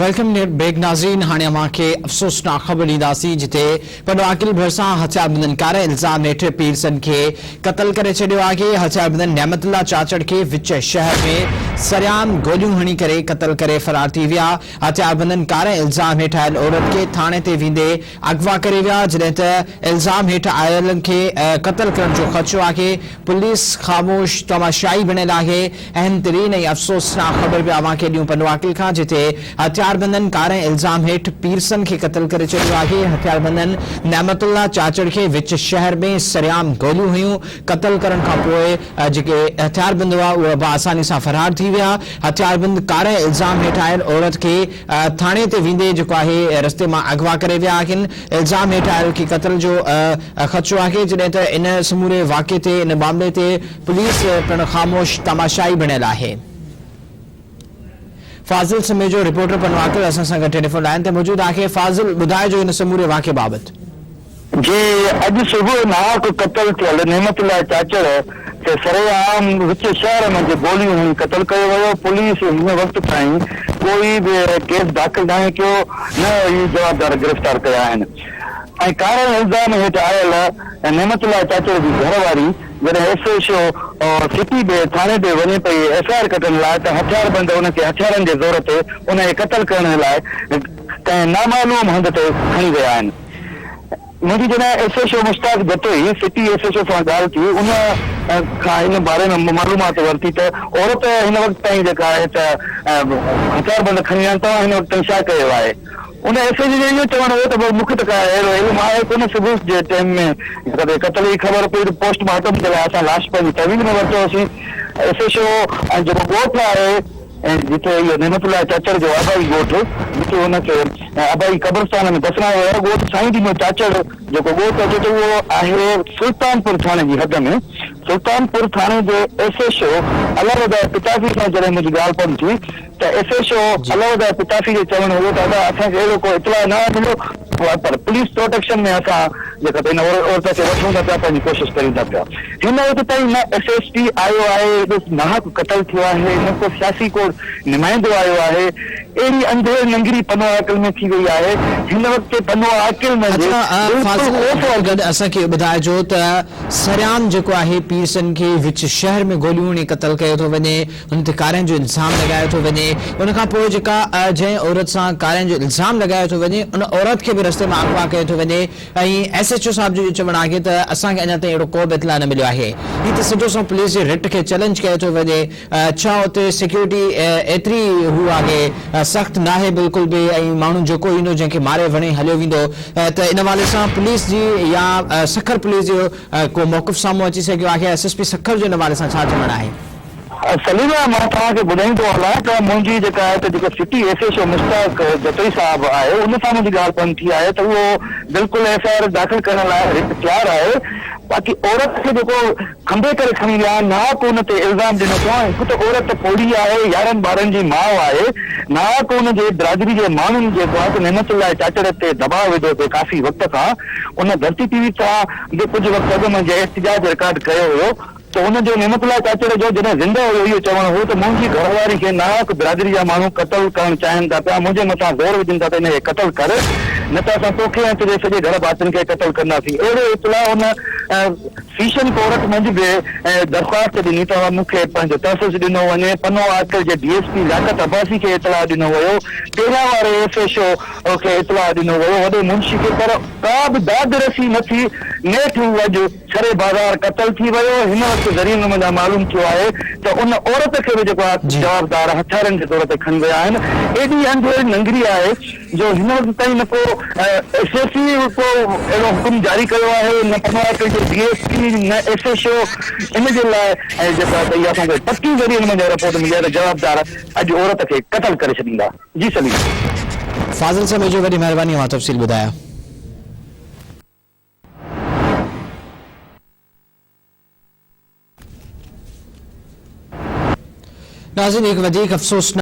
Welcome brake नाज़रीन। हाणे अव्हांखे अफ़सोसनाक ख़बर ॾींदासीं जिते पनवाकिल भरिसां हथियारबंदन इल्ज़ाम हेठि पीरसन खे क़त्ल करे छॾियो आहे। हथियारबंदन नेमतुल्ला चाचड़ खे विच शहर में सरियाम गोलियूं हणी करे क़त्ल करे फरार थी विया। हथियारबंदन इल्ज़ाम हेठि आयल औरत खे थाणे ते वेंदे अगवा करे विया, जॾहिं त इल्ज़ाम हेठि आयलनि खे क़त्ल करण जो ख़दशो आहे। पुलिस ख़ामोश तमाशाई बणियल आहे। अहम तरीन ऐं अफ़सोसनाक ख़बर बि अव्हांखे ॾियूं पनवाकिल खां, जिते हथियारबंदन इल्ज़ाम हेठि पीरसन खे क़त्ल करे छॾियो आहे। हथियारबंदन नेमतुल्ला चाचड़ खे विच शहर में सरियाम गोलियूं हुयूं। क़त्ल करण खां पोइ जेके हथियारबंद हुआ उहे आसानी सां फरार थी विया। हथियारबंद इल्ज़ाम हेठि आयल औरत खे थाणे ते वेंदे जेको आहे रस्ते मां अगवा करे विया आहिनि। इल्ज़ाम हेठि आयल खे क़त्ल जो ख़दशो आहे, जॾहिं त इन समूरे वाक़े ते इन मामले ते पुलिस पिणु ख़ामोश तमाशाई बणियल आहे। फाज़िल समेजो रिपोर्टर पनवाकिल असां सां गॾु टेलीफोन लाइन ते मौजूद आहे। फाज़िल, ॿुधाइजो इन समूरे वाक़े बाबति। जी, अॼु सुबुह नाहक क़त्ल थियल नेमतुल्ला चाचड़ खे सरेआम विच शहर में गोलियूं हणी क़त्ल कयो वियो। पुलिस हिन वक़्त ताईं कोई बि केस दाख़िल नाहे कयो, न ई जवाबदार गिरफ़्तार कया आहिनि। ऐं कारण इल्ज़ाम हेठि आयल नेमतुल्ला चाचड़ जी घरवारी जॾहिं एसएचओ सिटी बे थाणे ते वञे पई एफआईआर कटण लाइ, त हथियारबंद उनखे हथियारनि जे ज़ोर ते उनखे क़त्ल करण लाइ कंहिं नामालूम हंध ते खणी विया आहिनि। मुंहिंजी जॾहिं SHO Mushtaq Jatoi city SHO सां ॻाल्हि थी, उन खां हिन बारे में मालूमात वरिती त औरत हिन वक़्त ताईं जेका आहे त हथियारबंद खणी आहिनि, तव्हां हिन वक़्त ताईं छा कयो आहे? उन एसएचओ जो इहो चवणु हो त मूंखे त का अहिड़ो इल्मु आहे कोन। सुबुह जे टाइम में कॾहिं क़त्ल जी ख़बर पई त पोस्टमार्टम जे लाइ असां लाश पंहिंजी तहवील में वरितोसीं। एसएचओ ऐं जेको ॻोठु आहे जिथे इहो नेमतुल्ला चाचड़ जो आबाई ॻोठु, जिथे हुनखे आबाई कब्रस्तान में दफ़नायो वियो, ॻोठु साईं जी चाचड़ जेको ॻोठु अचे थो उहो आहे सुल्तानपुर थाणे जी हद में। सुल्तानपुर थाणे जो एसएचओ अलवदा पितासी सां जॾहिं मुंहिंजी ॻाल्हि पन थी त एसएचओ अलवदा पितासी जो चवणु हो त असांखे अहिड़ो को इतला न मिलियो, पर पुलिस प्रोटेक्शन में असां जेका हिन औरत खे वठूं था पिया, पंहिंजी कोशिशि कयूं था पिया। हिन वक़्त ताईं न एसएसपी आयो आहे, नाहक क़त्ल थियो आहे, न को सियासी को नुमाइंदो आयो आहे। अहिड़ी अंधेर नंगरी पनवाकिल में थी वई आहे। हिन वक़्त पनवाकिल में असांखे ॿुधाइजो त सरियाम जेको आहे पीरसन खे विच शहर में गोलियूं हणी क़त्ल कयो थो वञे, हुन ते कारियुनि जो इल्ज़ाम लॻायो थो वञे। उन खां पोइ जेका जंहिं औरत सां कारियुनि जो इल्ज़ाम लॻायो थो वञे उन औरत खे बि रस्ते में अगवा कयो थो वञे। ऐं एसएचओ साहिब जो चवणु आहे त असांखे अञा ताईं अहिड़ो को बि इतला न मिलियो आहे। हीअ त सिधो सो पुलिस जे रिट खे चैलेंज कयो थो वञे। छा हुते सिक्योरिटी एतिरी हू आहे सख़्तु नाहे बिल्कुलु बि, ऐं माण्हू जेको ईंदो जंहिंखे मारे वणे हलियो वेंदो, त इन हवाले सां पुलिस जी या सखर पुलिस जो को मौक़िफ़ साम्हूं अची सघियो आहे? एसएसपी सखर जो इन हवाले सां छा चवणु आहे? सलीमा, मां तव्हांखे ॿुधाईंदो हलां त मुंहिंजी जेका आहे त जेको सिटी एसएचओ मुश्ताक जतोई साहिबु आहे उन सां मुंहिंजी ॻाल्हि पन थी आहे त उहो बिल्कुलु एफआईआर दाख़िल करण लाइ तयारु आहे। बाक़ी औरत खे जेको खंभे करे खणी विया, नाहक हुन ते इल्ज़ाम ॾिनो पियो। हिकु त औरत पोड़ी आहे, 11 ॿारनि जी माउ आहे, नाहक हुन जे बिरादरी जे माण्हुनि जेको आहे त नेमतुल्ला चाचड़ ते दबाव विधो पिए काफ़ी वक़्त खां। उन धरती टीवी सां बि कुझु वक़्तु अॻु में एहतिजाज रिकॉर्ड कयो हुयो त हुनजो नेमतुल्ला चाचड़ जो जॾहिं ज़िंदा हुयो इहो चवणु हो त मुंहिंजी घरवारी खे नाहक बिरादरी जा माण्हू क़त्ल करणु चाहिनि था पिया, मुंहिंजे मथां ज़ोर विझनि था त हिनखे क़त्ल कर, न त असां तोखे ऐं तुंहिंजे सॼे घर भातियुनि खे क़त्ल कंदासीं। अहिड़ो इतला हुन सीशन कोर्ट में बि दरख़्वास्त ॾिनी त मूंखे पंहिंजो तहफ़ुज़ ॾिनो वञे। पनवाकिल जे डीएसपी लियाकत अब्बासी खे इतला ॾिनो वियो, टेरा वारे एसएचओ खे इतला ॾिनो वियो, वॾे मुंशी खे, पर का बि दाद रसी न थी। नेठि अॼु छरे बाज़ार क़त्ल थी वियो। हिन वक़्तु ज़रीन मुंहिंजा मालूम थियो आहे त उन औरत खे बि जेको आहे जवाबदार हथियारनि जे तौर ते खणी विया आहिनि। एॾी अंधेर नंगरी आहे जो हिन वक़्त ताईं न को एसएसपी को अहिड़ो हुकुम जारी कयो आहे, न पनवाकिल जो डीएसपी, न एसएचओ। इन जे लाइ जेका भई असांखे पक्की ज़रिए मुंहिंजो रिपोर्ट मिली आहे त जवाबदार अॼु औरत खे क़त्ल करे छॾींदा। जी सलीम। फाज़िल साहब जो वॾी महिरबानी, मां तफ़सील ॿुधाया। नाज़रीन, एक वधीक अफ़सोस